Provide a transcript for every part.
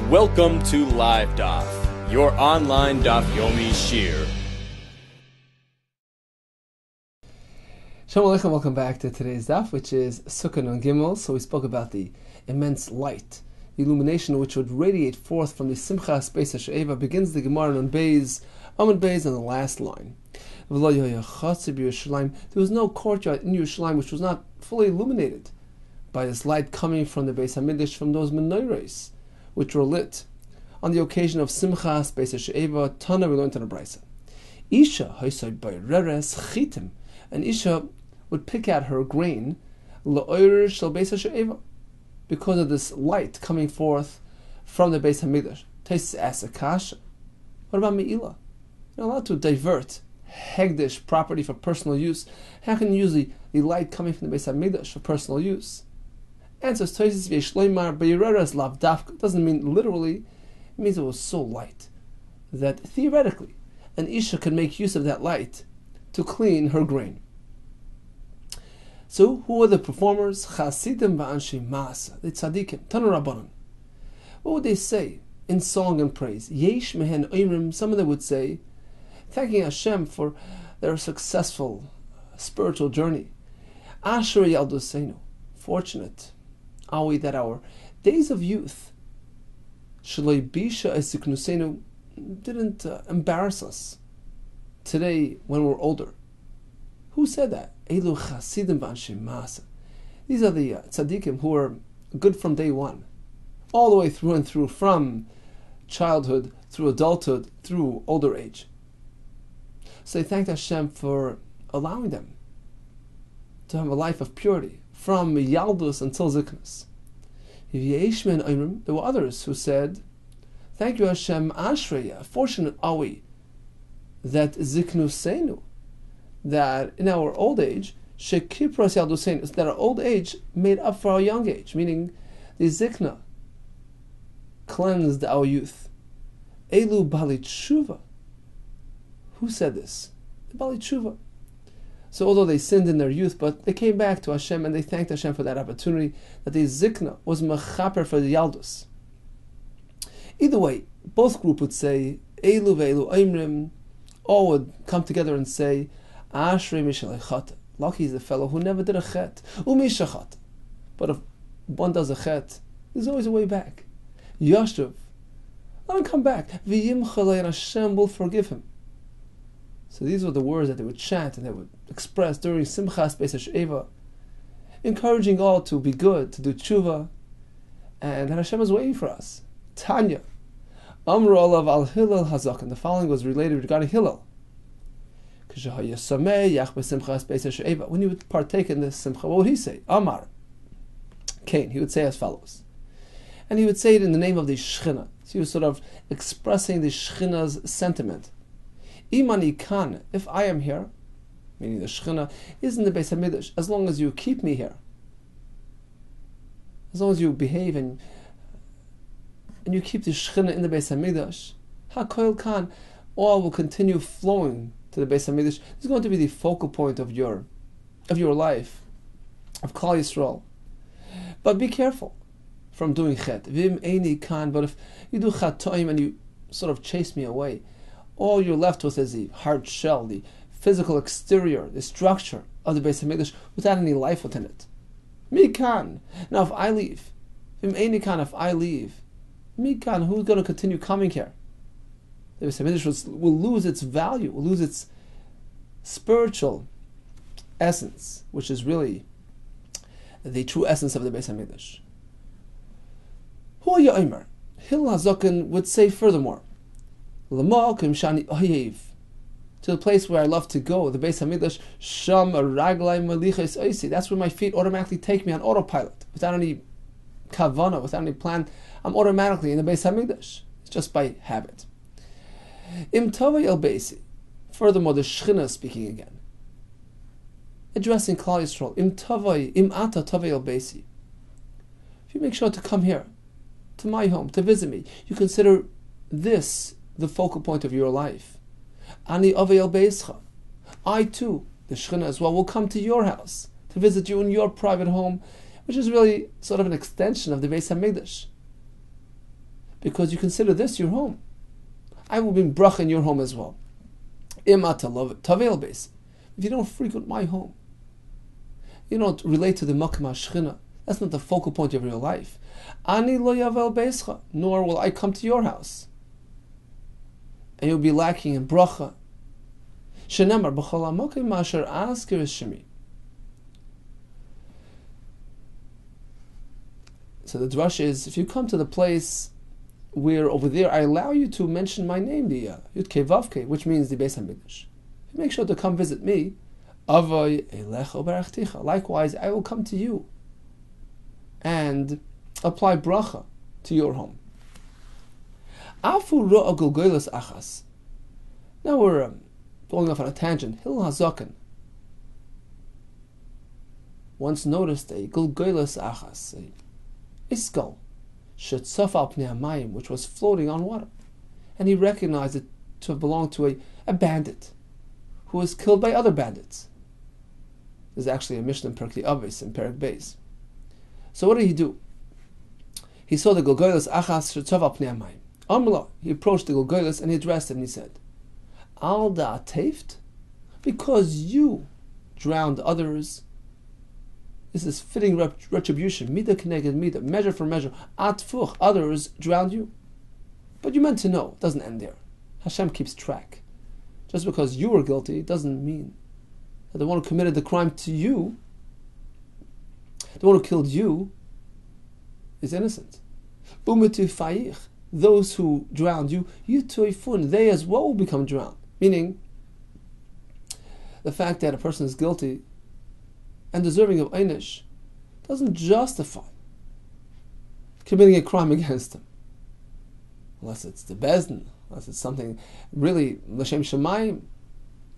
Welcome to Live Daf, your online Daf Yomi Shir. Shalom Aleichem, welcome back to today's Daf, which is SUKKAH on Gimel. So we spoke about the immense light, the illumination which would radiate forth from the SUKKAH space HaShe'eva. Begins the Gemara on Beis, Amud Beis on the last line. There was no courtyard in Yerushalayim which was not fully illuminated by this light coming from the Beis HaMikdash, from those menorahs which were lit on the occasion of Simchas Beis HaShe'eva. Tana, we learned in a brisa. Isha haisai bayreres chitim. An Isha would pick out her grain la'oyer shel Beis HaShe'eva, because of this light coming forth from the Beis HaMikdash. Taisus asks a kasha. What about me'ilah? You're not allowed to divert hegdish property for personal use. How can you use the light coming from the Beis HaMikdash for personal use? Answers Taisus v'yeshloimar bayreres lav dafka. Doesn't mean literally. It means it was so light that theoretically an Isha could make use of that light to clean her grain. So, who are the performers? Chasidim v'anshei ma'asa, the tzaddikim, Tanu Rabbanan. What would they say in song and praise? Yesh mehen oimrim. Some of them would say, thanking Hashem for their successful spiritual journey. Asher yaldoseinu. Fortunate are we that our days of youth, shaloi bisha esiknusenu, didn't embarrass us today when we're older. Who said that? Elu chasidim v'anshei ma'asa. These are the tzaddikim who are good from day one, all the way through and through, from childhood through adulthood through older age. So they thanked Hashem for allowing them to have a life of purity from yaldus until ziknus. There were others who said, thank you Hashem, ashreya, fortunate are we that ziknusenu, that in our old age, shekipras yalduseinu, that our old age made up for our young age, meaning the zikna cleansed our youth. Elu bali tshuva. Who said this? The bali tshuva. So although they sinned in their youth, but they came back to Hashem and they thanked Hashem for that opportunity, that the zikna was mechaper for the yaldus. Either way, both groups would say, Elu ve'elu oimrim, all would come together and say, Ashrei mishalei chat. Lucky is the fellow who never did a chet. Umishachat. But if one does a chet, there's always a way back. Yashuv. Let him come back. V'yimchalei, and Hashem will forgive him. So these were the words that they would chant and they would express during Simchas Beis HaShe'eva, encouraging all to be good, to do tshuva, and that Hashem is waiting for us. Tanya. Amru olav al Hillel Hazakan. The following was related regarding Hillel. When he would partake in this simcha, what would he say? Amar. Cain. He would say as follows. And he would say it in the name of the Shechina. So he was sort of expressing the Shechina's sentiment. Imani kan, if I am here, meaning the Shechina is in the Beis HaMikdash, as long as you keep me here, as long as you behave and you keep the Shechina in the Beis HaMikdash, HaKoil kan, all will continue flowing to the Beis HaMikdash. This is going to be the focal point of your life, of Klal Yisrael. But be careful from doing chet. Vim eini kan, but if you do chatoim and you sort of chase me away, all you're left with is the hard shell, the physical exterior, the structure of the Beis HaMikdash without any life within it. Mi kan. Now if I leave, vim eini kan, if I leave, mi kan, who's going to continue coming here? The Beis HaMikdash will lose its value, will lose its spiritual essence, which is really the true essence of the Beis HaMikdash. Hu ya'omer. Hillel HaZaken would say furthermore, L'ma'akim shani oyev, to the place where I love to go, the Beis HaMikdash, sham raglai maliches oisi. That's where my feet automatically take me on autopilot, without any kavana, without any plan. I'm automatically in the Beis HaMikdash. It's just by habit. Im tavai el beisi. Furthermore, the Shechina speaking again, addressing Klal Yisrael. Im ata tavai el beisi. If you make sure to come here, to my home, to visit me, you consider this the focal point of your life. Ani avei el beischa. I too, the Shechina as well, will come to your house to visit you in your private home, which is really sort of an extension of the Beis HaMikdash. because you consider this your home. I will bring bracha in your home as well. If you don't frequent my home, you don't relate to the Makom HaShechina, that's not the focal point of your life. Ani lo yavel beischa, nor will I come to your house. And you'll be lacking in bracha. Shenemar b'chol hamokim asher azkir shemi. So the drush is, if you come to the place where over there I allow you to mention my name, the Yud-Kei Vav-Kei, which means the Beis HaMikdash, make sure to come visit me. Avay elecha u'barachticha. Likewise, I will come to you and apply bracha to your home. Afu ro'a gulgoylas achas. Now we're going off on a tangent. Hillel HaZaken once noticed a gulgoylas achas, a skull, shetzaf al pnei hamayim, which was floating on water, and he recognized it to have belonged to a bandit who was killed by other bandits. There's actually a Mishnah in Perkei Avos in Perek Beis. So what did he do? He saw the Gulgoylas Achas Shetzav al Pnei Hamayim. Amla, he approached the Gulgoylas and he addressed it and he said, Al da'ateft, because you drowned others. This is fitting retribution. Mida keneged mida, measure for measure. Atfuch, others drowned you. But you meant to know, it doesn't end there. Hashem keeps track. Just because you were guilty doesn't mean that the one who committed the crime to you, the one who killed you, is innocent. Those who drowned you, they as well will become drowned. Meaning, the fact that a person is guilty and deserving of einish doesn't justify committing a crime against him. Unless it's the Bezdin, unless it's something really l'shem shamayim,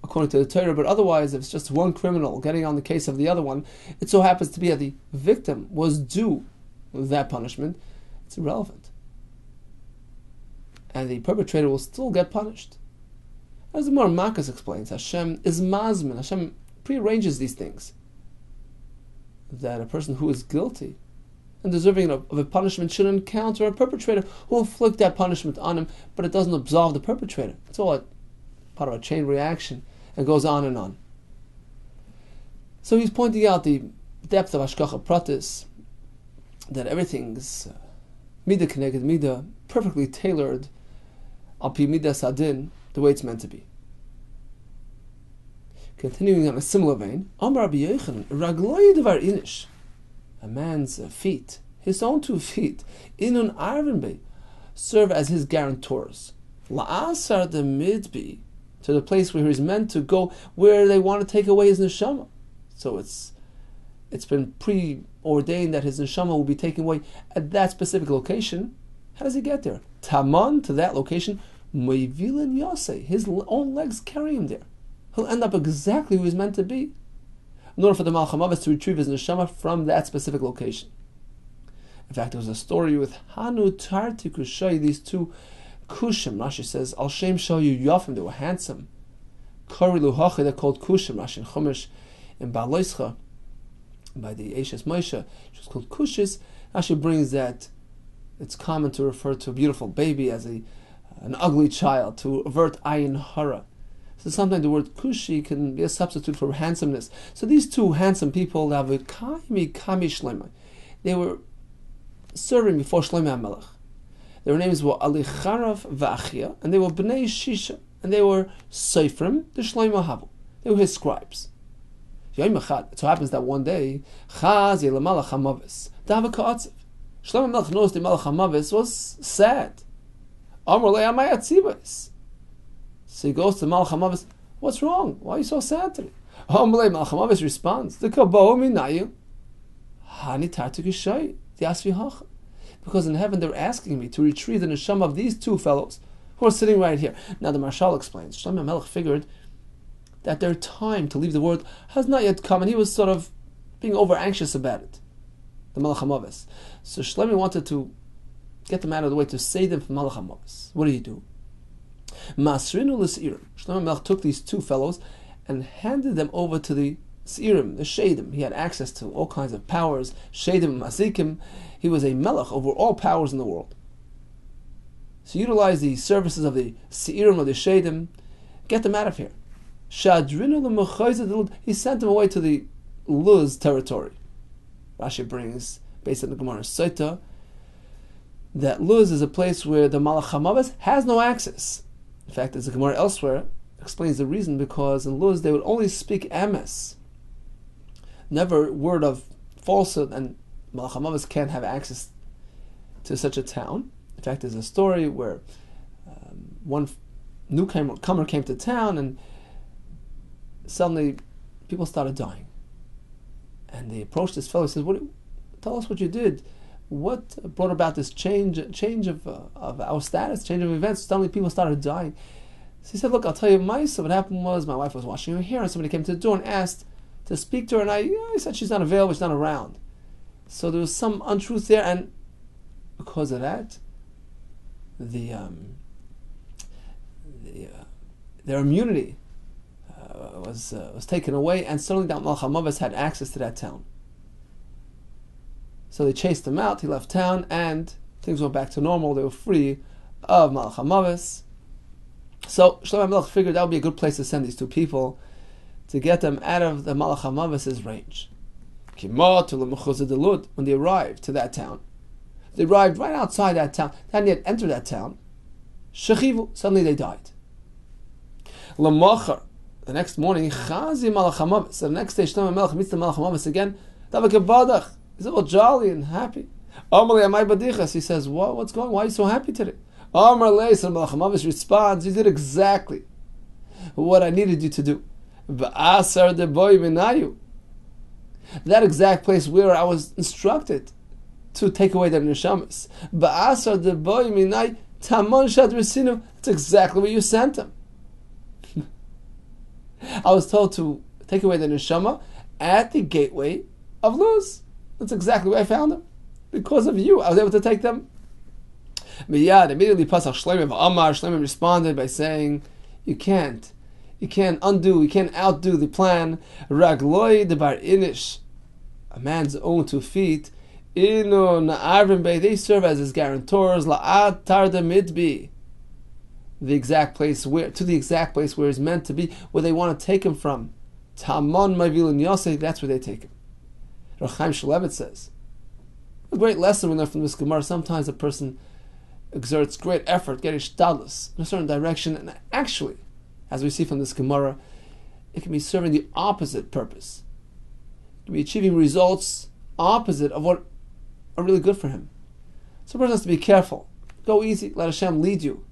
according to the Torah, but otherwise, if it's just one criminal getting on the case of the other one, it so happens to be that the victim was due that punishment, it's irrelevant. And the perpetrator will still get punished. As the Mar Marcus explains, Hashem is mazmin, Hashem prearranges these things. That a person who is guilty and deserving of a punishment should encounter a perpetrator who will inflict that punishment on him, but it doesn't absolve the perpetrator. It's all part of a chain reaction and goes on and on. So he's pointing out the depth of Hashgacha Pratis, that everything's Mida Keneged Mida, perfectly tailored al pi Midas Hadin, the way it's meant to be. Continuing on a similar vein, Amar Rabbi Yochanan, Ragloy Devar Inish, a man's feet, his own 2 feet, Inun Arvinbe, serve as his guarantors. La'asar de Midbi, to the place where he's meant to go, where they want to take away his neshama. So it's been preordained that his neshama will be taken away at that specific location. How does he get there? Taman, to that location, Moivilin Yase, his own legs carry him there. He'll end up exactly who he's meant to be, in order for the Malach HaMavis to retrieve his neshama from that specific location. In fact, there was a story with Hanu Tarti Kushai, these 2 Kushim, Rashi says, Al Shem Shayu Yafim, they were handsome. Kari Luhachi, they're called Kushim, Rashi in Chumash, in Ba'aloischa, by the Eishes Moshe, which is called Kushis. Rashi brings that it's common to refer to a beautiful baby as an ugly child, to avert ayin hara. So sometimes the word kushi can be a substitute for handsomeness. So these 2 handsome people, they were serving before Shlomo HaMelech. Their names were Ali Charav V'Achia, and they were Bnei Shisha, and they were Seifrim, the Shlomo Havu. They were his scribes. It so happens that one day, Chaz Yel Malach HaMavis, Dava Ka'atziv. Shlomo HaMelech noticed the Malach HaMavis was sad. Amar Le Amay Atzivos. So he goes to Malach HaMavis, what's wrong? Why are you so sad today? Amar Le Malach HaMavis responds, the Kabo Minayu, Hani Tartu Kishay, the Asvi Hacha. Because in heaven they're asking me to retrieve the neshama of these 2 fellows who are sitting right here. Now the Marshal explains, Shlomo HaMelech figured that their time to leave the world has not yet come, and he was sort of being over anxious about it, the Malach HaMavis. So Shlomo wanted to get them out of the way, to save them from Malach HaMavis. What did he do? Masrinu l's'irim. Shlomo HaMelech took these 2 fellows and handed them over to the S'irim, the Shadim. He had access to all kinds of powers, Shadim, Mazikim. He was a melech over all powers in the world. So utilize the services of the Seirim or the Shadim, get them out of here. He sent them away to the Luz territory. Rashi brings, based on the Gemara Sota, that Luz is a place where the Malach HaMavis has no access. In fact, as the Gemara elsewhere explains the reason, because in Luz they would only speak emes, never word of falsehood, and Malach HaMavis can't have access to such a town. In fact, there's a story where one newcomer came to town, and suddenly people started dying. And they approached this fellow and said, tell us what you did. What brought about this change of our status, change of events? Suddenly people started dying. So he said, look, I'll tell you, what happened was my wife was washing her hair, and somebody came to the door and asked to speak to her, and I said she's not available, she's not around. So there was some untruth there, and because of that, their immunity was taken away, and suddenly that Malach HaMavis had access to that town. So they chased him out, he left town, and things went back to normal. They were free of Malach HaMavis. So Shlomo HaMelech figured that would be a good place to send these two people to get them out of the Malach HaMavis' range. When they arrived to that town, they arrived right outside that town. They hadn't yet entered that town. Suddenly they died. The next morning, Chazi Malach HaMavis. So the next day, Shlomo HaMelech meets the Malach HaMavis again. He's all jolly and happy. He says, what's going on? Why are you so happy today? So Malach HaMavis responds, you did exactly what I needed you to do. That exact place where I was instructed to take away their neshamas. That's exactly where you sent them. I was told to take away the neshama at the gateway of Luz. That's exactly where I found them. Because of you, I was able to take them. Immediately Pasach Shlomo responded by saying, you can't outdo the plan. Ragloi debar inish, a man's own 2 feet. They serve as his guarantors. La'ad tarda midbi, the exact place where he's meant to be, where they want to take him from. Tamon Mavilin Yosef, that's where they take him. Rav Chaim Shulevitz says, a great lesson we learn from this Gemara. Sometimes a person exerts great effort, getting shtadlus in a certain direction, and actually, as we see from this Gemara, it can be serving the opposite purpose. It can be achieving results opposite of what are really good for him. So a person has to be careful. Go easy, let Hashem lead you,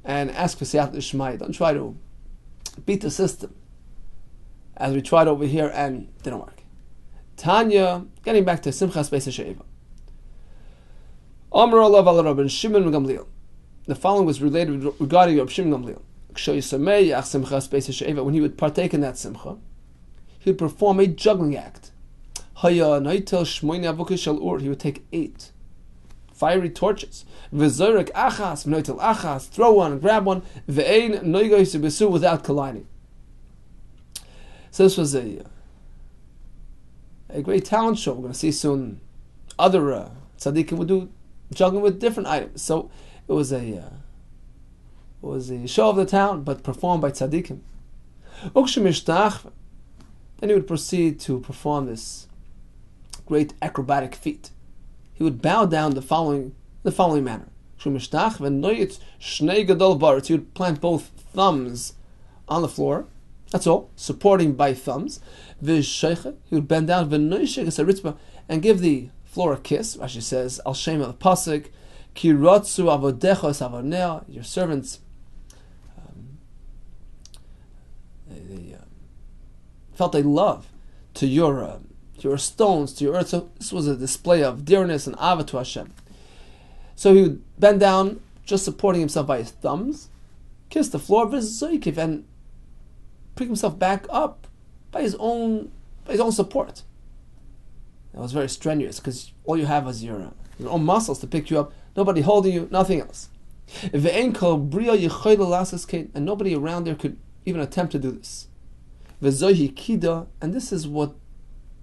and ask for Siyat L'Shmai. Don't try to beat the system, as we tried over here and it didn't work. Tanya, getting back to Simchas Beis HaShe'eva. Amar Alav al Rabban Shimon Gamliel. The following was related regarding Rabbi Shimon Gamliel. When he would partake in that simcha, he would perform a juggling act. He would take 8 fiery torches, throw one and grab one, without colliding. So this was a great talent show. We're going to see soon other tzaddikim would do juggling with different items. So it was a show of the town, but performed by tzaddikim. Then he would proceed to perform this great acrobatic feat. He would bow down the following manner. He would plant both thumbs on the floor. That's all, supporting by thumbs. He would bend down and give the floor a kiss. Rashi says, Al Shem al Pasuk, Ki rotzu avodecha savarnea, your servants felt a love to your stones, to your earth. So this was a display of dearness and ava to Hashem. So he would bend down, just supporting himself by his thumbs, kiss the floor, and pick himself back up by his own support. That was very strenuous, because all you have is your own muscles to pick you up. Nobody holding you, nothing else. And nobody around there could even attempt to do this. And this is what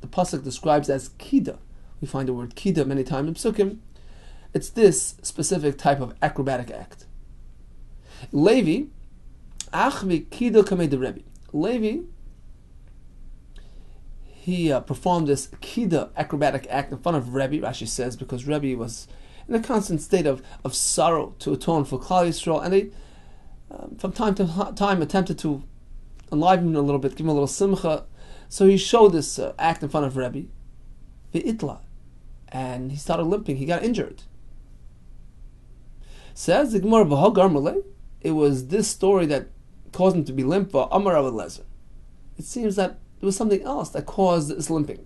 the pasuk describes as kida. We find the word kida many times in Psukim. it's this specific type of acrobatic act. Levi, achvi kido kamei de Rebbe. Levi, he performed this kida acrobatic act in front of Rebbe, Rashi says, because Rebbe was in a constant state of sorrow to atone for Klal Yisrael, and they, from time to time, attempted to enliven him a little bit, give him a little simcha. So he showed this act in front of Rebbe, ve'itla, and he started limping. He got injured. Says the Gemara, v'hagar malei, it was this story that caused him to be limp. Amar Rabbi Lezer. It seems that there was something else that caused this limping.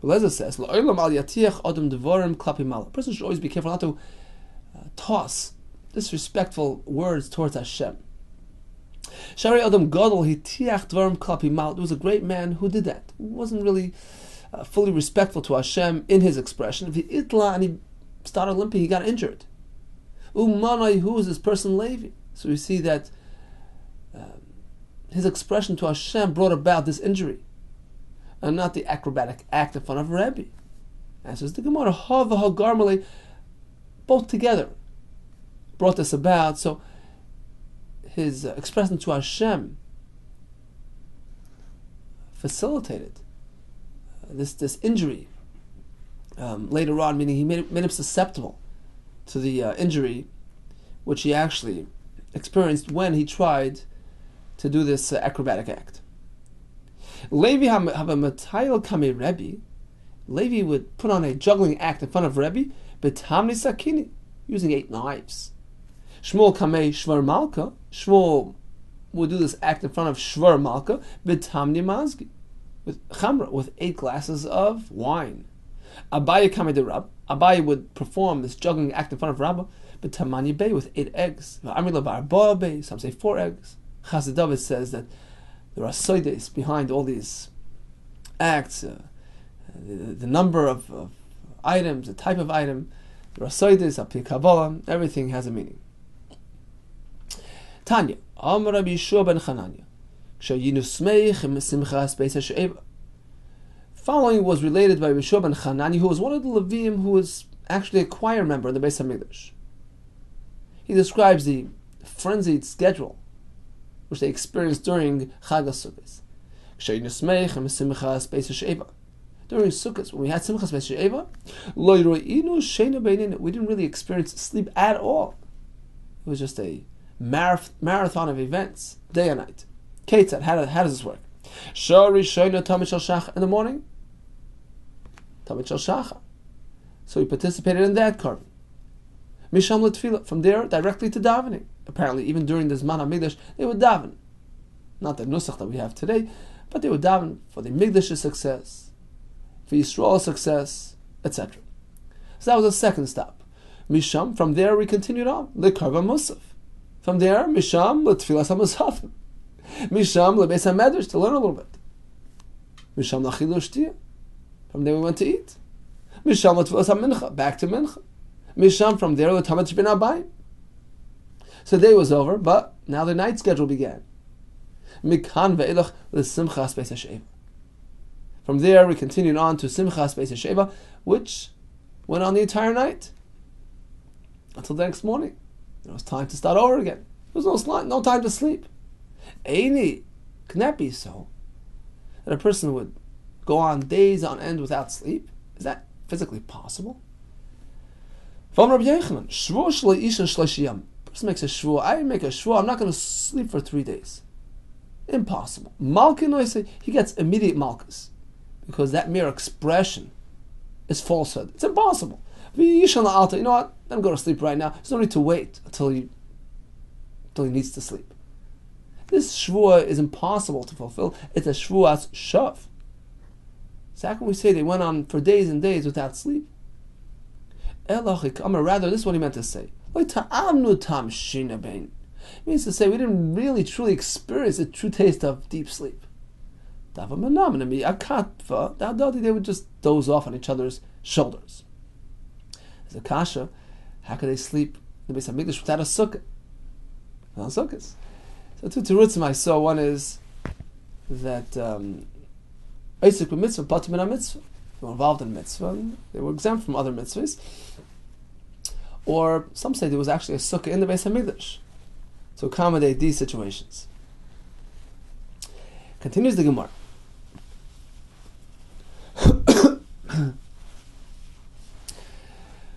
Lezer says, a person should always be careful not to toss disrespectful words towards Hashem. Shari Adam Gadol hitiach dvarim klapi mal. There was a great man who did that. He wasn't really fully respectful to Hashem in his expression. If he itla and he started limping, he got injured. Umanai, who is this person? Levi. So we see that his expression to Hashem brought about this injury, and not the acrobatic act in front of Rebbe. And says the Gemara, Hava Hagarmale, both together brought this about. So his expression to Hashem facilitated this injury later on, meaning he made him susceptible to the injury which he actually experienced when he tried to do this acrobatic act. Levi have a matayil kame Rebbe. Levi would put on a juggling act in front of Rebbe, betamni sakini, using 8 knives. Shmuel kame shvar malka. Shmuel would do this act in front of shvar malka, betamni mazgi, with chamra, with 8 glasses of wine. Abaye kame de Rab. Abaye would perform this juggling act in front of Rabbah, betamani bay, with 8 eggs. Amrila bar bay. Some say 4 eggs. Chassid David says that there are soides behind all these acts, the number of items, the type of item. There are soides, api Kabbalah, everything has a meaning. Tanya, Amar Rabbi Yehuda ben Chananya, K'shayinu smeich im simchas beis ha'she'eva. Following was related by Rabbi Yehuda ben Chananya, who was one of the Levim who was actually a choir member in the Beis HaMikdash. He describes the frenzied schedule which they experienced during Chag HaSukkos. During Sukkot, when we had Simchas Beis She'eva, we didn't really experience sleep at all. It was just a marathon of events, day and night. Ketzad, how does this work? In the morning, Tamid Shel Shachar. So we participated in that korban. Misham L'Tfilah, from there directly to davening. Apparently, even during the Zman HaMikdash, they would daven. Not the nusach that we have today, but they would daven for the Mikdash's success, for Yisrael's success, etc. So that was the second stop. Misham, from there we continued on. L'Karban Musaf. From there, Misham L'Tfilas HaMusafim. Misham L'Beis HaMedrash, to learn a little bit. Misham L'Achil U'Shtiyah. From there we went to eat. Misham L'Tfilas HaMincha, back to Mincha. Misham, from there, L'Tamad Shebin Abayim. So the day was over, but now the night schedule began. Mikan ve'ilach l'simchas beis ha'sheva. From there, we continued on to Simchas Beis HaSheva, which went on the entire night until the next morning. It was time to start over again. There was no time to sleep. Can that be so that a person would go on days on end without sleep? Is that physically possible? From Rabbi Yehuda, shvur shlei ishan shleishiyam. Person makes a shvur. I make a shvur. I'm not going to sleep for 3 days. Impossible. Malkin, I say, he gets immediate malchus, because that mere expression is falsehood. It's impossible. You know what? Let him go to sleep right now. There's no need to wait until he needs to sleep. This shvua is impossible to fulfill. It's a shvuas shav. So how can we say they went on for days and days without sleep? Rather, this is what he meant to say. It means to say we didn't really truly experience the true taste of deep sleep. They would just doze off on each other's shoulders. As a kasha, how could they sleep in the Beis HaMikdash without a sukkah? Without sukkahs. So two terutzim I saw. One is that Isaac mitzvah, Batim and mitzvah. They were involved in mitzvah. They were exempt from other mitzvahs. Or some say there was actually a sukkah in the Beis HaMikdash to accommodate these situations. Continues the Gemara.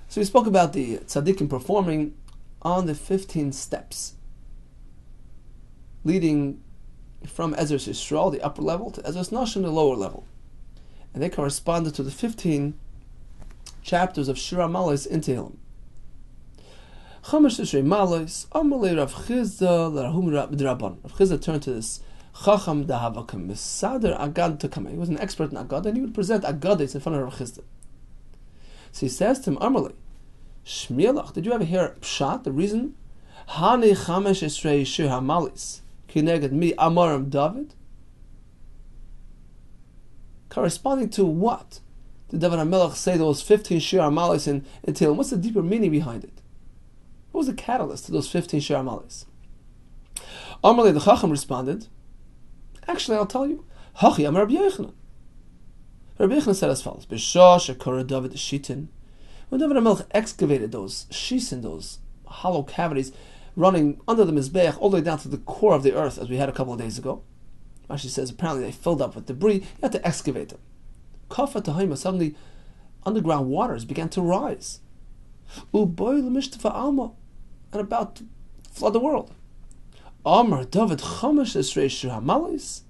So we spoke about the tzaddikim performing on the 15 steps leading from Ezras Yisrael, the upper level, to Ezras Nashim, the lower level. And they corresponded to the 15 chapters of Shira Malos in Tehillim. Chamash Tishrei Malos, Amalei Rav Chizda, L'Rahum B'Draban. Rav Chizda turned to this Chacham Dahavakim, Misader Agad Takame. He was an expert in Agad, and he would present Agadas in front of Rav Chizda. So he says to him, Amalei, Shmielach, did you ever hear Pshat, the reason? Hani Chamesh Esrei Shir HaMalis, Kineged Mi Amaram David? Corresponding to what did David HaMelech say those 15 Shir HaMalis in Tehillim? What's the deeper meaning behind it? What was the catalyst to those 15 Shir HaMalis? Amalei the Chacham responded, actually I'll tell you, Hachi Amar Rabbi Yehuda. Rabbi Yehuda said as follows, B'shah shekara David Shitin. When David HaMelech excavated those shisin, those hollow cavities running under the Mizbeach all the way down to the core of the earth, as we had a couple of days ago, Rashi says apparently they filled up with debris, you had to excavate them. Kafa Tahima, suddenly underground waters began to rise. Uboy l'mishtafa alma, and about to flood the world. Amar David Chamash Esrei Shir HaMalis.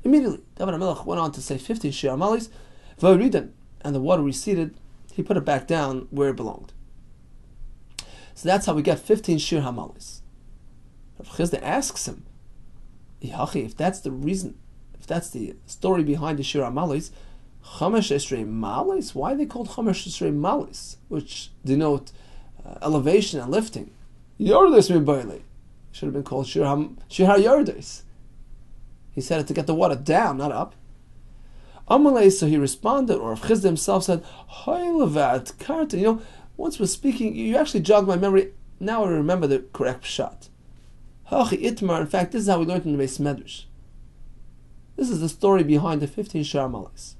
Immediately, David HaMelech went on to say 50 Shir HaMalis, V'Yoridan, and the water receded. He put it back down where it belonged. So that's how we get 15 Shir HaMalis. Rav Chizda asks him, if that's the reason, if that's the story behind the Shir HaMalis, Chamash Esrei Malis, why are they called Chamash Esrei Malis, which denote elevation and lifting? Yordes Mibayle. Should have been called Shir HaYordes. He said it to get the water down, not up. Amalei, so he responded, or Rav Chizda himself said, Hoylevat Karta. Once we're speaking, you actually jogged my memory. Now I remember the correct pshat. Hachi Itmar, in fact, this is how we learned in the Beis Medrash. This is the story behind the 15 Shir HaMalis.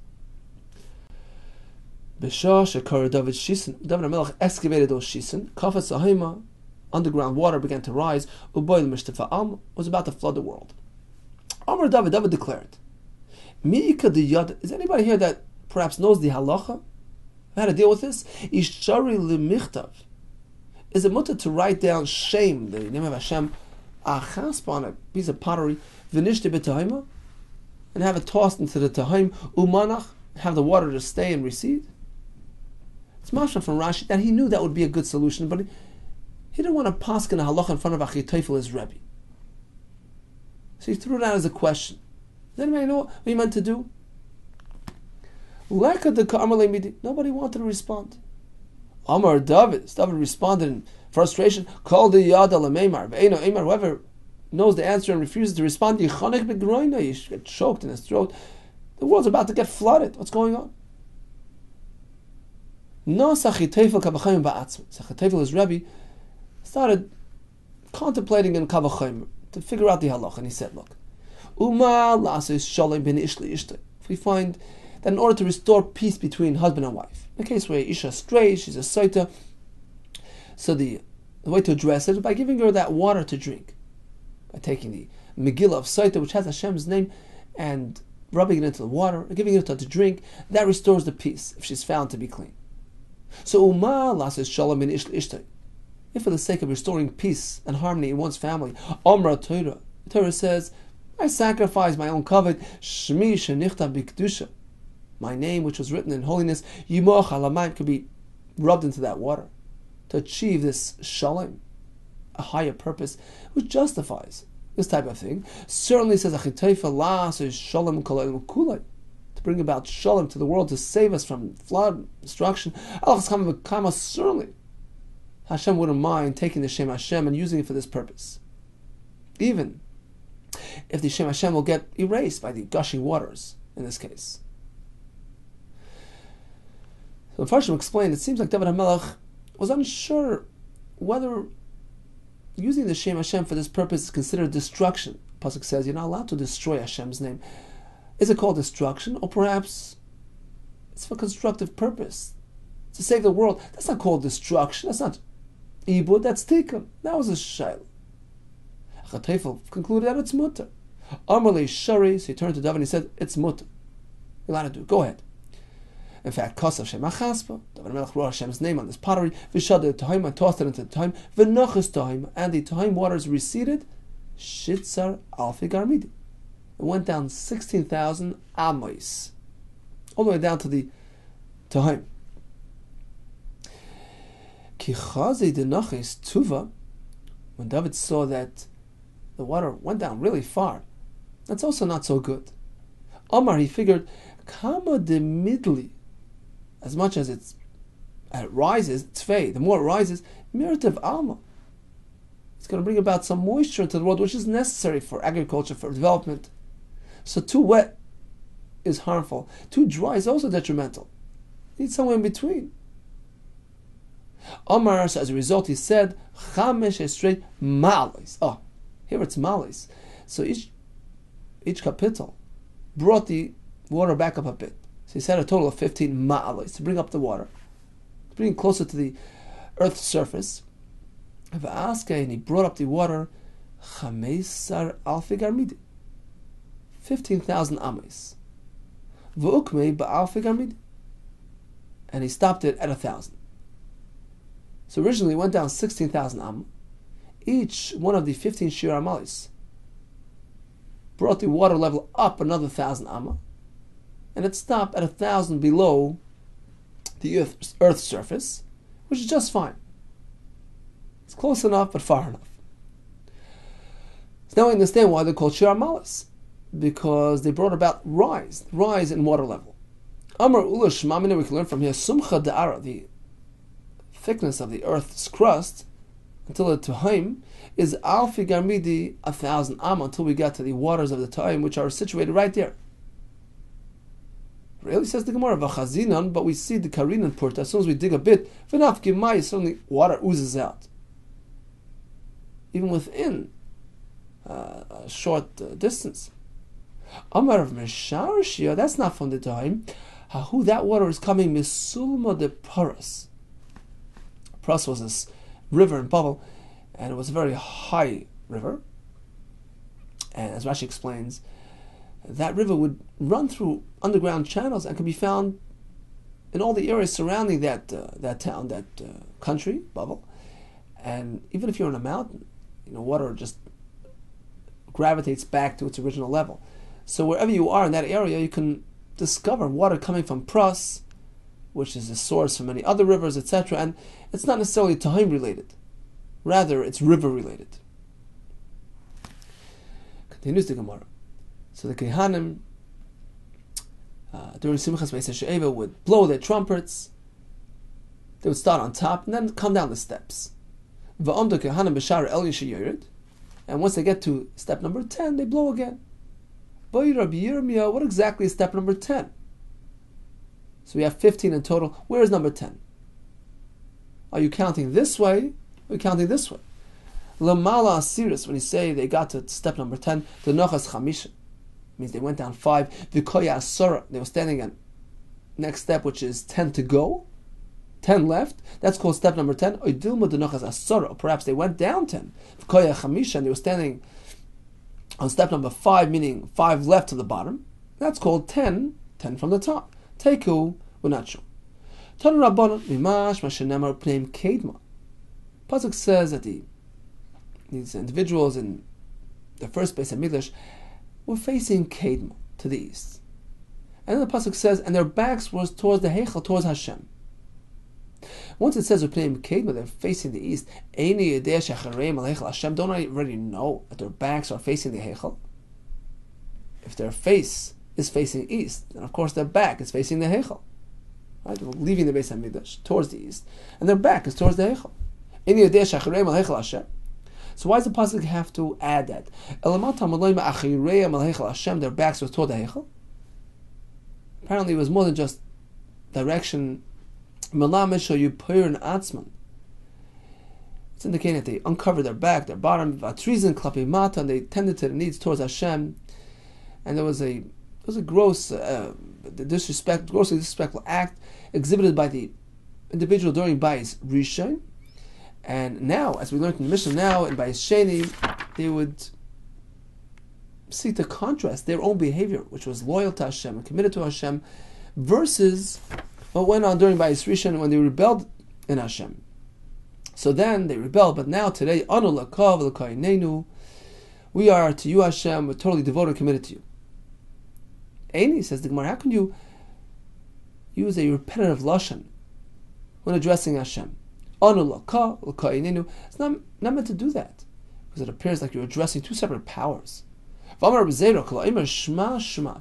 B'shah shekara David Shisin. David HaMelech excavated those Shisin. Kafat Sahima, underground water began to rise. Uboy l'mishtafa alma, was about to flood the world. Amar David declared, Mi'ika diyad, is anybody here that perhaps knows the halacha? How to deal with this? Ishari l'michtav. Is it mutter to write down shame, the name of Hashem, achaspa, on a piece of pottery, v'nishte b'tahima, and have it tossed into the tahim, umanach, have the water just stay and recede? It's mashma from Rashi that he knew that would be a good solution, but he didn't want to paskin a halacha in front of Achitofel, his Rebbe. So he threw it out as a question. Does anybody know what he meant to do? Nobody wanted to respond. Amar David responded in frustration. Called the Yad al-Meimar. Whoever knows the answer and refuses to respond, you get choked in his throat. The world's about to get flooded. What's going on? No, Sachitofel, his Rebbe, started contemplating in Kavachayim to figure out the halach, and he said, look, if we find that in order to restore peace between husband and wife, in a case where Isha strays, she's a soita, so the way to address it is by giving her that water to drink, by taking the Megillah of soita, which has Hashem's name, and rubbing it into the water, and giving it to her to drink, that restores the peace if she's found to be clean. So if for the sake of restoring peace and harmony in one's family, Amra Torah, the Torah says, I sacrifice my own kavod, Shmi shenichtav b'kedusha, my name which was written in holiness, Yimoch alamayim, could be rubbed into that water to achieve this shalom, a higher purpose, which justifies this type of thing. Certainly says Achitofel las is shalom kol kulay, to bring about shalom to the world, to save us from flood, destruction. Certainly Hashem wouldn't mind taking the Shem Hashem and using it for this purpose, even if the Shem Hashem will get erased by the gushing waters in this case. So the Farshim explained, it seems like David HaMelech was unsure whether using the Shem Hashem for this purpose is considered destruction. Pasuk says you're not allowed to destroy Hashem's name. Is it called destruction, or perhaps it's for constructive purpose, to save the world? That's not called destruction. That's not Ibud, that's tikkun. That was a shayla. Chatefel concluded that it's mutter. Amarle shari, so he turned to David and he said, it's mutter. You're allowed to do it. Go ahead. In fact, Kosav Shem Achaspa, David Melech wrote Hashem's name on this pottery, Vishad Tahim, and tossed it into the Tahim, V'nochas Tahim, and the Tahim waters receded, Shitzar Alfi Garmidi. It went down 16,000 amos, all the way down to the Tahim. Kichazi Denachis Tuva, when David saw that the water went down really far, that's also not so good. Omar, he figured, Kama de Midli, as much as it rises, Tzvei, the more it rises, Mirtev Alma. It's going to bring about some moisture into the world, which is necessary for agriculture, for development. So too wet is harmful. Too dry is also detrimental. You need somewhere in between. Omar, so as a result, he said, Chamesh Esrei Ma'alis. Oh, here it's Ma'alis. So each capital brought the water back up a bit. So he said a total of 15 ma'alis to bring up the water, to bring it closer to the earth's surface. And he brought up the water 15,000 alfi garmidi, 15,000 ames. V'ukmei ba'alfi garmidi, and he stopped it at 1,000. So originally it went down 16,000 am. Each one of the 15 shir amalis brought the water level up another 1,000 amma, and it stopped at 1,000 below the Earth's surface, which is just fine. It's close enough, but far enough. So now we understand why they're called shir amalis, because they brought about rise in water level. Amar ula shmamina, we can learn from here, sumcha da'ara, the thickness of the Earth's crust, until the Tahim, is alfi garmidi 1,000 am, until we get to the waters of the Tahim, which are situated right there. Really, says the Gemara, v'chazinan, but we see the karinan port, as soon as we dig a bit, v'naf gimai, suddenly water oozes out. Even within a short distance. Amar of Mesharshia, that's not from the Tahim. Hahu, that water is coming misulma de Paras. Paras was this river in Babel, and it was a very high river. And as Rashi explains, that river would run through underground channels and can be found in all the areas surrounding that town, that country, Babel. And even if you're on a mountain, water just gravitates back to its original level. So wherever you are in that area, you can discover water coming from Pras, which is a source for many other rivers, etc. And it's not necessarily Tahim related. Rather, it's river related. Continues the Gemara. So the Kehanim, during Simchas Beis HaShe'eva, would blow their trumpets. They would start on top and then come down the steps. Va'amdu Kehanim b'shar el yeshiyorid. And once they get to step number 10, they blow again. Boy, Rabbi Yirmiyah, what exactly is step number 10? So we have 15 in total. Where is number 10? Are you counting this way? Or are you counting this way? Lamala asiris, when you say they got to step number 10, the nochas chamisha, means they went down 5. V'koya asora, they were standing at next step, which is 10 to go, 10 left. That's called step number 10. Oidilma de nochas asora, or perhaps they went down 10. V'koya chamisha, and they were standing on step number 5, meaning 5 left to the bottom. That's called 10 from the top. Teiku, we're not sure. Tanu Rabbanon, Mimash, Mashenemar, Pneim Kedma. Pasuk says that these individuals in the first Beis HaMikdash were facing Kedma, to the east. And then the Pasuk says, and their backs was towards the Heichal, towards Hashem. Once it says Pneim Kedma, they're facing the east. Eini Yedei Shechareim Al Heichal Hashem. Don't I already know that their backs are facing the Heichal? If their face is facing east, and of course their back is facing the Heichal. Right? They're leaving the Beis HaMikdash towards the east, and their back is towards the Heichal. Eini Yedei Shechareim Al Heichal Hashem. So why does the pasuk have to add that? Their backs were toward the Heichal. Apparently, it was more than just direction. It's indicating that they uncovered their back, their bottom, and they tended to the needs towards Hashem. And there was a grossly disrespectful act exhibited by the individual during Bais Rishon. And now, as we learned in the Mishnah now, and by Sheni, they would seek to contrast their own behavior, which was loyal to Hashem and committed to Hashem, versus what went on during Bayis Rishon when they rebelled in Hashem. So then they rebelled, but now today, Anu lakav l'kainenu, we are to you, Hashem, we're totally devoted and committed to you. Eini, says the Gemara, how can you use a repetitive lashon when addressing Hashem? Anu lakav l'kainenu. It's not meant to do that, because it appears like you're addressing two separate powers. If a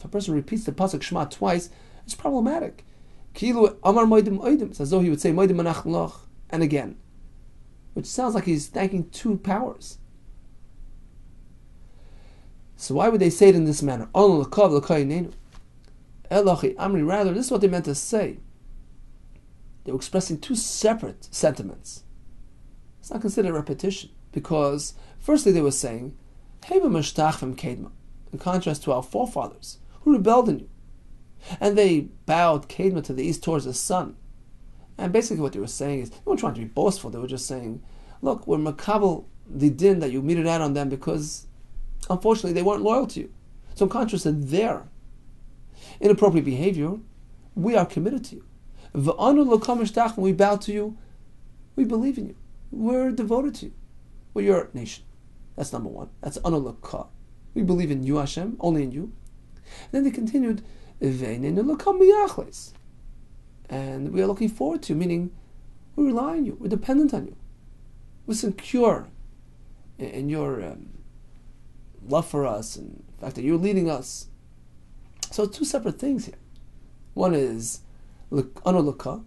person repeats the pasuk Shema twice, it's problematic. It's as though he would say moedim anach loch and again, which sounds like he's thanking two powers. So why would they say it in this manner? Rather, this is what they meant to say. They were expressing two separate sentiments. It's not considered a repetition, because firstly they were saying, in contrast to our forefathers who rebelled in you, and they bowed Kedma to the east towards the sun. And basically what they were saying is, they weren't trying to be boastful, they were just saying, look, we're makabel the din that you meted out on them because unfortunately they weren't loyal to you. So in contrast to their inappropriate behavior, we are committed to you. When we bow to you, we believe in you, we're devoted to you, we're your nation. That's number one. That's anu l'ka. We believe in you, Hashem, only in you. And then they continued, and we are looking forward to you, meaning we rely on you, we're dependent on you, we're secure in your love for us and the fact that you're leading us. So two separate things here. One is anu l'ka,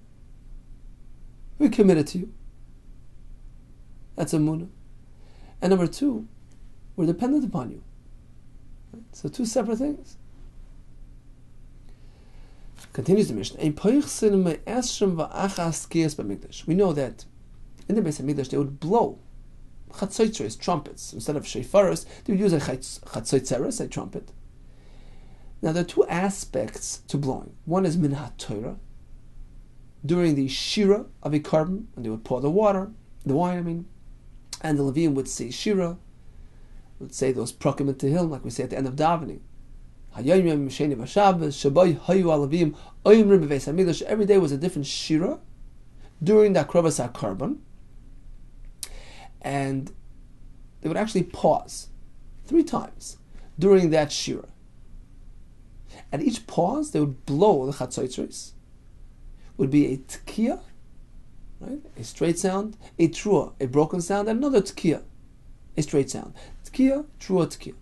we're committed to you. That's emunah. And number two, we're dependent upon you. So two separate things. Continues the Mishnah. We know that in the Beis Hamikdash they would blow chatzotzres, trumpets. Instead of shefaros, they would use a chatzotzeres, a trumpet. Now there are two aspects to blowing. One is min haTorah, during the shira of a korban, when they would pour the wine, and the Levium would say shira, would say those prakim in Tehillim, like we say at the end of davening. Every day was a different shira during the Akrovas HaKarban, and they would actually pause 3 times during that shira. At each pause, they would blow the chatzotzres. Would be a tkiya, right? A straight sound, a trua, a broken sound, and another tkiya, a straight sound. Tkiya, trua, tkiya.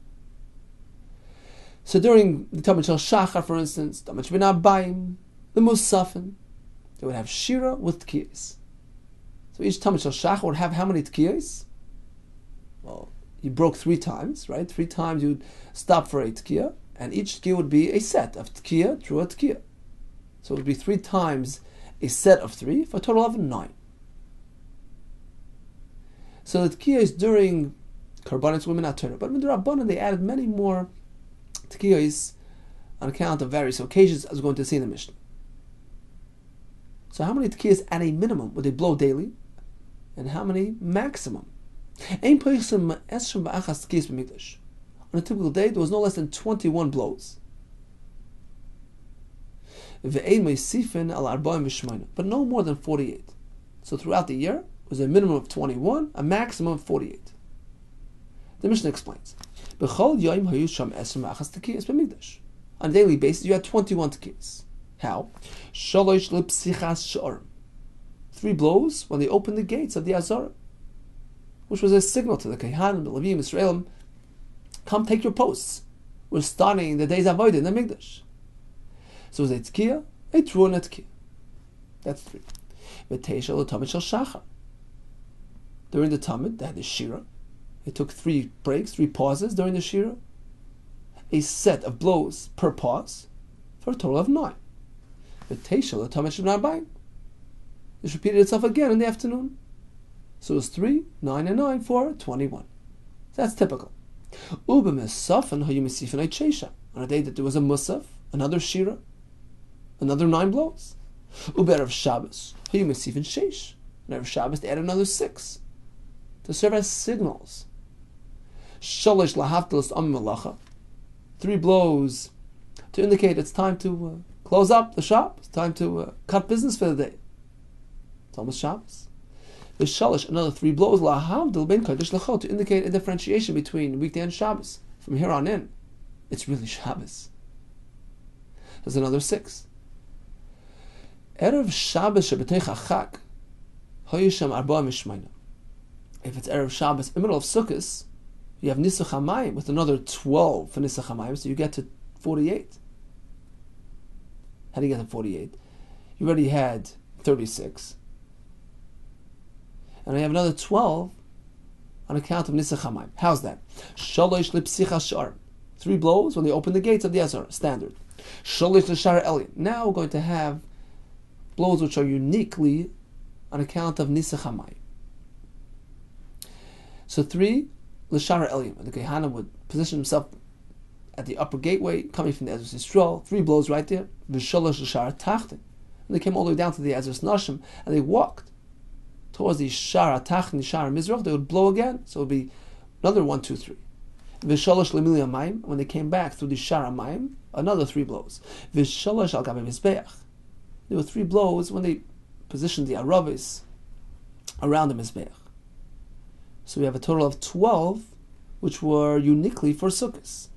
So during the Talmud Shel Shachar, for instance, Talmud Shel Abayim, the Musafin, they would have shira with tkiyas. So each Talmud Shel Shachar would have how many tkiyas? Well, you broke 3 times, right? 3 times you would stop for a tkiya, and each tkiya would be a set of tkiya, trua, tkiya. So it would be 3 times a set of 3 for a total of 9. So the tkiya is during Karbanis women at Torah, but in the Rabbanan they added many more tkiyos on account of various occasions, as we're going to see in the Mishnah. So how many tkiyos at a minimum would they blow daily, and how many maximum? On a typical day, there was no less than 21 blows. But no more than 48. So throughout the year, it was a minimum of 21, a maximum of 48. The Mishnah explains. On a daily basis, you had 21 tkiyos. How? 3 blows when they opened the gates of the Azara, which was a signal to the Kehanim, the Levim, Israelim, come take your posts. We're starting the days of Avodah in the Mikdash. So it was a tkiya, a trua, and a tkiya. That's 3. During the Talmud, they had the shira. They took 3 breaks, 3 pauses during the shira. A set of blows per pause for a total of 9. This repeated itself again in the afternoon. So it was 3, 9, and 9 for 21. That's typical. On a day that there was a musaf, another shira, another 9 blows. Uber of Shabbos, and Erev Shabbos they added another 6. to serve as signals. Shalish lahavdalas am malacha. 3 blows to indicate it's time to close up the shop. It's time to cut business for the day. It's almost Shabbos. The shalish, another 3 blows lahavdal ben kodesh lachot, to indicate a differentiation between weekday and Shabbos. From here on in, it's really Shabbos. There's another 6. Erev Shabbos shebetei chachak hoyisham arba mishmayna. If it's Erev Shabbos in the middle of Sukkot, you have Nisach HaMayim with another 12 for Nisach HaMayim, so you get to 48. How do you get to 48? You already had 36. And I have another 12 on account of Nisach HaMayim. How's that? Shalosh lipsicha shar. 3 blows when they open the gates of the Ezra, standard. Shalosh l'shar elyon. Now we're going to have blows which are uniquely on account of Nisach HaMayim. So 3, l'shar elyon. The Kehana would position himself at the upper gateway, coming from the Ezra Yisrael. 3 blows right there. V'shalosh l'shar tachten. And they came all the way down to the Ezra Nashim, and they walked towards the Shara Tachni, Shara Mizrach. They would blow again, so it would be another 1, 2, 3. V'shalosh l'milya mayim. When they came back through the Shara Mayim, another 3 blows. V'shalosh al gabe mizbeach. There were 3 blows when they positioned the Aravis around the Mizbeach. So we have a total of 12, which were uniquely for Sukkot.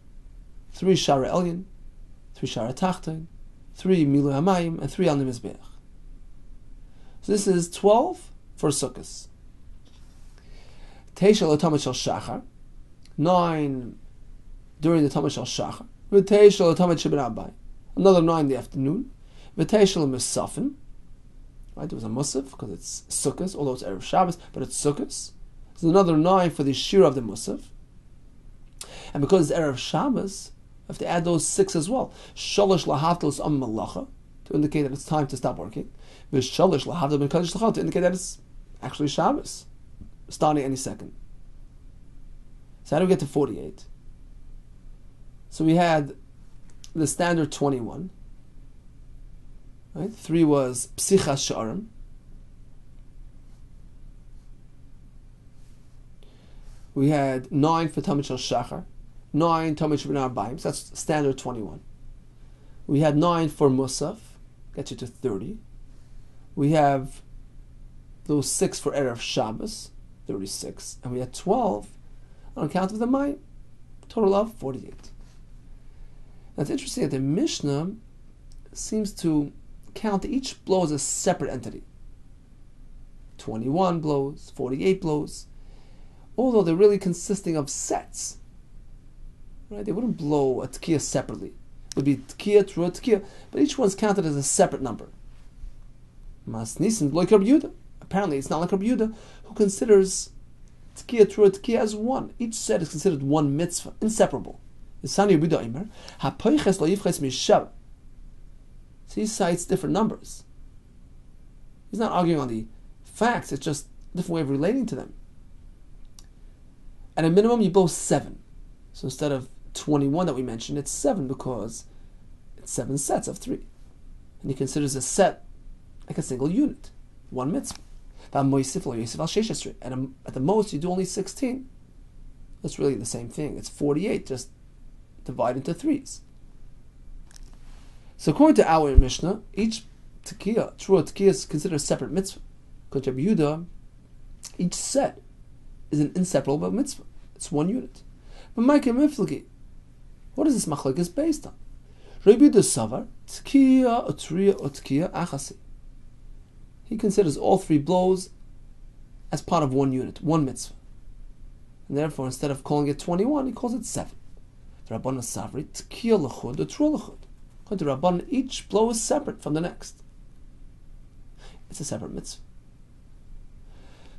3 Shara Elyon, 3 Shara Tachton, 3 Milu Hamayim, and 3 Al Mizbeach. So this is 12 for Sukkot. Teisha l'tamid shel Shachar, 9 during the Tamid shel Shachar. V'teisha l'tamid sheben Abai, another 9 in the afternoon. V'teisha l'musafin, right? There was a musaf because it's Sukkot, although it's Erev Shabbos, but it's Sukkot. There's another 9 for the shir of the musaf, and because it's Erev Shabbos, I have to add those 6 as well. Shalosh lahavdalas am malacha, to indicate that it's time to stop working. V'shalosh lahavdal ben kodesh lachot, to indicate that it's actually Shabbos, starting any second. So how do we get to 48? So we had the standard 21. Right? 3 was psichas sha'arim. We had 9 for Tamid shel Shachar, 9 Tamid shel Arbaim, so that's standard 21. We had 9 for Musaf, gets you to 30. We have those 6 for Erev Shabbos, 36. And we had 12 on account of the Mayim, total of 48. Now it's interesting that the Mishnah seems to count each blow as a separate entity. 21 blows, 48 blows, although they're really consisting of sets. Right? They wouldn't blow a Tkiyah separately. It would be Tkiyah, Trua, Tkiyah, but each one's counted as a separate number. Mas Nisan, like Rabbi Yehuda. Apparently it's not like Rabbi Yehuda, who considers Tkiyah, Trua, Tkiyah as one. Each set is considered one mitzvah, inseparable. So he cites different numbers. He's not arguing on the facts, it's just a different way of relating to them. At a minimum, you blow 7. So instead of 21 that we mentioned, it's 7 because it's 7 sets of 3. And he considers a set like a single unit, one mitzvah. And at the most, you do only 16. That's really the same thing. It's 48, just divided into 3s. So according to our Mishnah, each Tkiyah, Trua Tkiyah, is considered a separate mitzvah. According to Rabbi Yehuda, each set is an inseparable mitzvah. It's one unit. But Micah Miflagi, what is this machlokes based on? Rabbi Yehuda Savar, Tkiyah, Utriya, Utkiyah, Achasi. He considers all 3 blows as part of one unit, one mitzvah. And therefore, instead of calling it 21, he calls it 7. The Rabbanan Savri, Tkiyah L'chud, Utrua L'chud. According to Rabbanan, each blow is separate from the next. It's a separate mitzvah.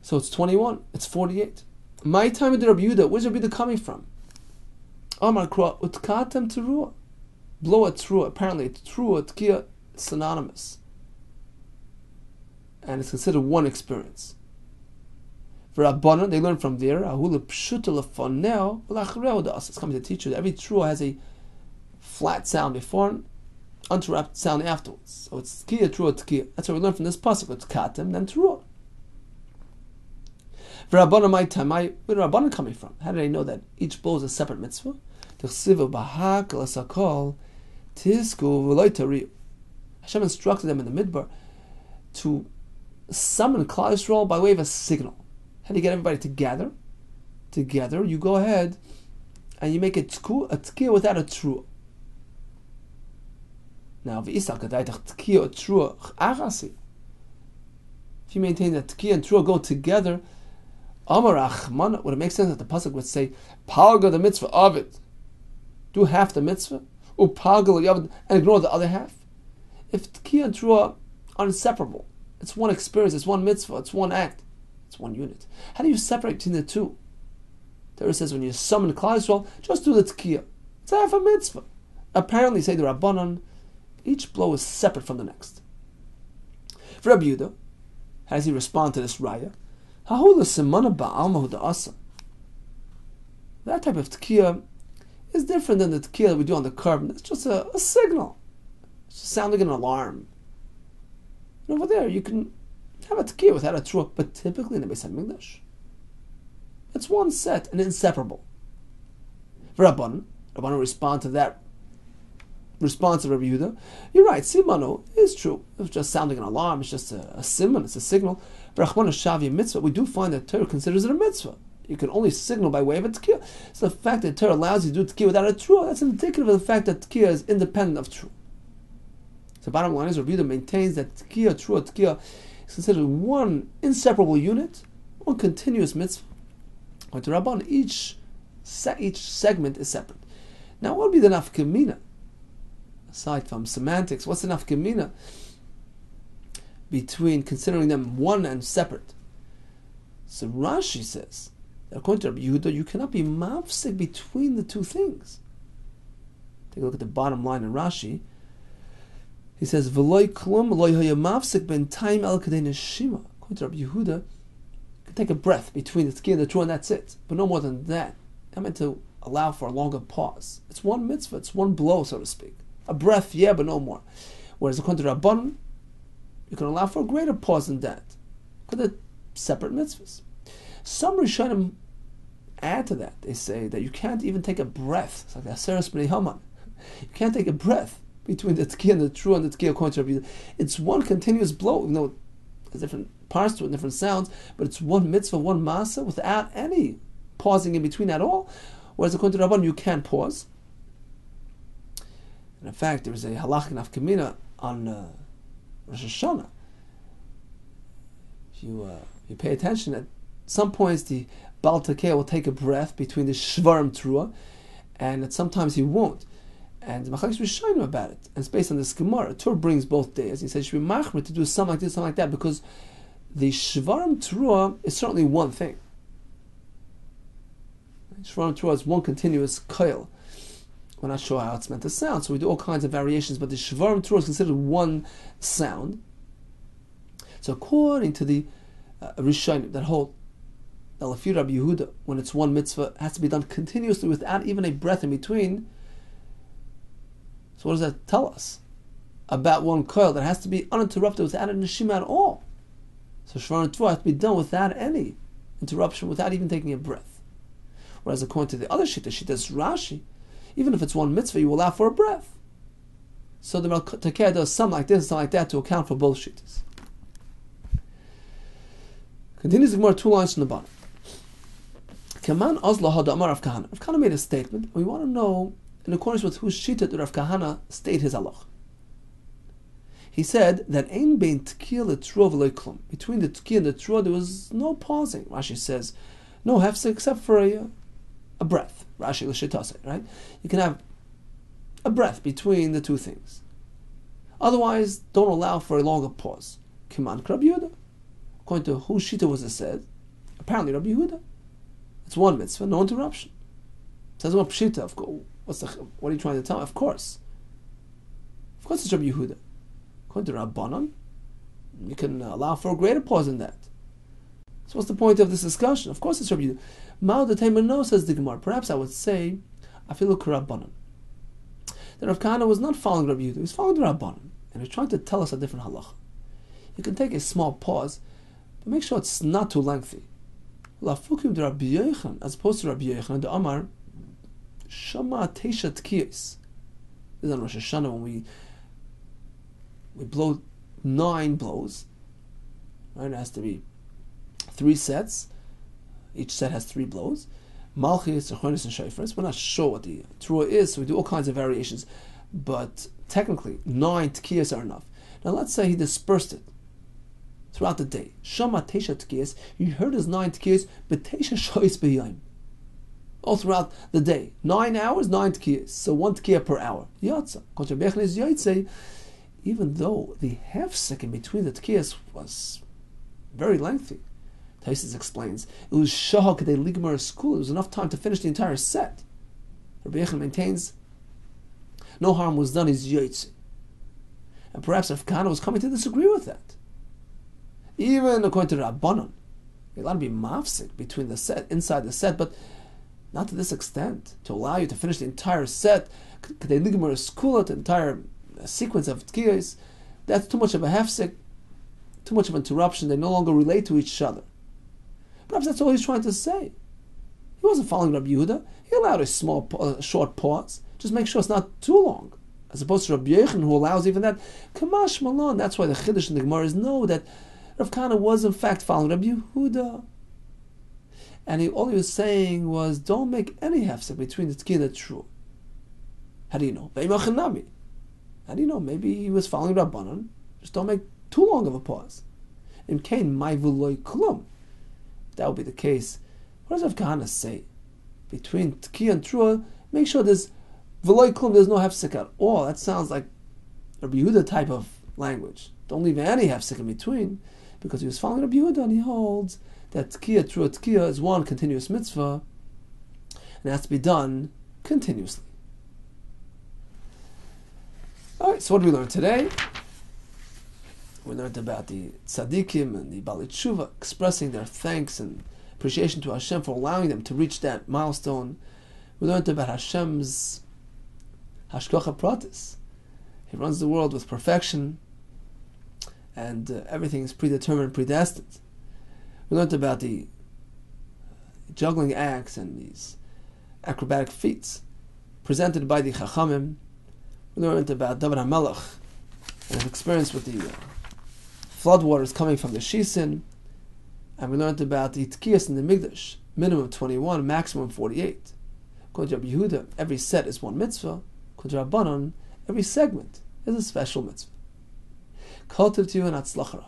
So it's 21, it's 48. My time with Rabbi Yehuda, where's Rabbi Yehuda coming from? Amar Kra, Utkatem Teruah. Blow a Teruah. Apparently, Teruah, Tkiyah, it's synonymous. And it's considered one experience. For Rabbanan, they learn from there, it's coming to teach you that every Teruah has a flat sound before and uninterrupted sound afterwards. So it's Tkiyah, Teruah, Tkiyah. That's what we learn from this pasuk. It's Katem, then Teruah. V'Rabbanan my time, where did Rabbanan coming from? How did they know that each blow is a separate mitzvah? Hashem instructed them in the midbar to summon Klal Yisrael by way of a signal. How do you get everybody together? Together, you go ahead and you make a tkiyah without a trua. Now, if you maintain that tkiyah and trua go together, would it make sense that the pasuk would say, "Palga the mitzvah of it, do half the mitzvah, and ignore the other half"? If tkiyah and trua are inseparable, it's one experience, it's one mitzvah, it's one act, it's one unit. How do you separate between the two? Torah says when you summon Klal Yisrael, just do the tkiyah. It's half a mitzvah. Apparently, say the Rabbanan, each blow is separate from the next. For Rabbi Yehuda, how does he respond to this raya? That type of tkiyah is different than the tkiyah that we do on the curb. It's just a signal. It's just sounding an alarm. And over there, you can have a tkiyah without a trua, but typically in the Beis HaMikdash, it's one set and inseparable. For Rabbanan respond to that response of Rabbi Yehuda. You're right, simano is true. It's just sounding an alarm. It's just a simon. It's a signal. For Rachmana Shavi mitzvah, we do find that Torah considers it a mitzvah. You can only signal by way of a tkiyah. So the fact that Torah allows you to do tkiyah without a trua, that's indicative of the fact that tkiyah is independent of trua. So bottom line is, Rabbi Yehuda maintains that tkiyah, trua, tkiyah is considered one inseparable unit, one continuous mitzvah. But to Rabban, each segment is separate. Now, what would be the nafkamina? Aside from semantics, what's the nafkamina between considering them one and separate? So Rashi says that according to Rabbi Yehuda, you cannot be mafsik between the two things. Take a look at the bottom line in Rashi. He says, "V'loy klum loy haya mafsik ben time el kadei neshima." According to Rabbi Yehuda, you can take a breath between the tkiyah and the trua, and that's it. But no more than that. I'm meant to allow for a longer pause. It's one mitzvah. It's one blow, so to speak. A breath, yeah, but no more. Whereas according to Rabban, you can allow for a greater pause than that. Because they're separate mitzvahs. Some Rishonim add to that. They say that you can't even take a breath. It's like the Aseres B'nei Haman. You can't take a breath between the tkiyah and the trua and the tkiyah according to Rabbi Yehuda. It's one continuous blow. You know, there's different parts to it, different sounds, but it's one mitzvah, one masa, without any pausing in between at all. Whereas according to Rabban, you can pause. And in fact, there is a halach nafkamina on Rosh Hashanah. If you pay attention, at some points the Baal Takeh will take a breath between the Shvarim Trua, and at sometimes he won't. And the Machlokes Rishonim about it. And it's based on this Gemara. Torah brings both days. He says you should be machmir to do something like this, something like that, because the Shvarim Trua is certainly one thing. Shvarim Trua is one continuous koil. We're not sure how it's meant to sound, so we do all kinds of variations, but the Shvarim Trua is considered one sound. So according to the Rishonim that hold that Lefi Rabbi Yehuda, when it's one mitzvah, it has to be done continuously without even a breath in between. So what does that tell us about one koil that has to be uninterrupted without a neshima at all? So Shvarim Trua has to be done without any interruption, without even taking a breath. Whereas according to the other shittas Rashi, even if it's one mitzvah, you allow for a breath. So the Malkah does something like this, something like that, to account for both shittas. Continues the Gemara 2 lines from the bottom. Kaman Ozla Hada Amar Rav Kahana. Rav Kahana made a statement. We want to know, in accordance with whose shita did Rav Kahana state his halach. He said that Ein Bein Tkiyah L'Trua V'Lo Klum. Between the Tkiyah and the Trua, there was no pausing. Rashi says, no hefsek except for a breath. Rashi l'shitase, right? You can have a breath between the two things. Otherwise, don't allow for a longer pause. Kiman Rabbi Yehuda. According to whose shita was it said? Apparently Rabbi Yehuda. It's one mitzvah, no interruption. Says what pshita, of course. What are you trying to tell me? Of course it's Rabbi Yehuda. According to Rabbanan, you can allow for a greater pause than that. So what's the point of this discussion? Of course it's Rabbi Yehuda. Mao the Tamer no, says the Gemara. Perhaps I would say, I feel like Rabbanan. That Rav Kahana was not following Rabbi Yehuda, he was following the Rabbanan. And he's trying to tell us a different halacha. You can take a small pause, but make sure it's not too lengthy. Lafukim de Rabbi Yochanan, as opposed to Rabbi Yochanan, the Amar Shama Teisha Tkiyos. This is on Rosh Hashanah when we blow 9 blows. Right? It has to be 3 sets. Each set has 3 blows. Malchis, Zechonis, and Shofars. We're not sure what the Teruah is, so we do all kinds of variations. But technically, 9 Tkiyos are enough. Now let's say he dispersed it throughout the day. Shama Teisha Tkiyos. He heard his 9 Tkiyos, but Teisha Shois B'yayim. All throughout the day. 9 hours, 9 Tkiyos. So 1 Tkiyah per hour. Yatsa. is Yaitse. Even though the half second between the Tkiyos was very lengthy, Taisus explains, it was Shahal Kedei Ligmar school. It was enough time to finish the entire set. Rabbi Yehuda maintains no harm was done, is Yaitse. And perhaps Rav Kahana was coming to disagree with that. Even according to Rabbanon, you're allowed to be mafsik between the set, inside the set, but not to this extent, to allow you to finish the entire set, Kedei Ligmar school, the entire sequence of tkiyos. That's too much of a hefsek, too much of an interruption. They no longer relate to each other. Perhaps that's all he's trying to say. He wasn't following Rabbi Yehuda. He allowed a small, short pause. Just make sure it's not too long. As opposed to Rabbi Yochanan, who allows even that. Kamash Malon. That's why the Chiddush and the Gemara is know that Rav Kahana was in fact following Rabbi Yehuda. And all he was saying was, don't make any hefsek between the tkiyah and the true. How do you know? How do you know? Maybe he was following Rabbanon. Just don't make too long of a pause. In Kain, my v'loy klum. If that would be the case, what does Rav Kahana say? Between Tkiyah and Trua, make sure there's v'loy klum, there's no hefsek at all. That sounds like Rabbi Yehuda type of language. Don't leave any hefsek in between, because he was following Rabbi Yehuda and he holds that Tkiyah, Trua, Tkiyah is one continuous mitzvah and it has to be done continuously. Alright, so what did we learn today? We learned about the tzaddikim and the Baalei Tshuva expressing their thanks and appreciation to Hashem for allowing them to reach that milestone. We learned about Hashem's hashgacha pratis. He runs the world with perfection and everything is predetermined, predestined. We learned about the juggling acts and these acrobatic feats presented by the Chachamim. We learned about David HaMelech and his experience with the floodwaters coming from the Shisin. And we learned about the Tkiyos in the Mikdash, minimum 21, maximum 48. According to Rabbi Yehuda, every set is one mitzvah. According to Rabbanon, every segment is a special mitzvah. Kol tov to you and Hatzlacha.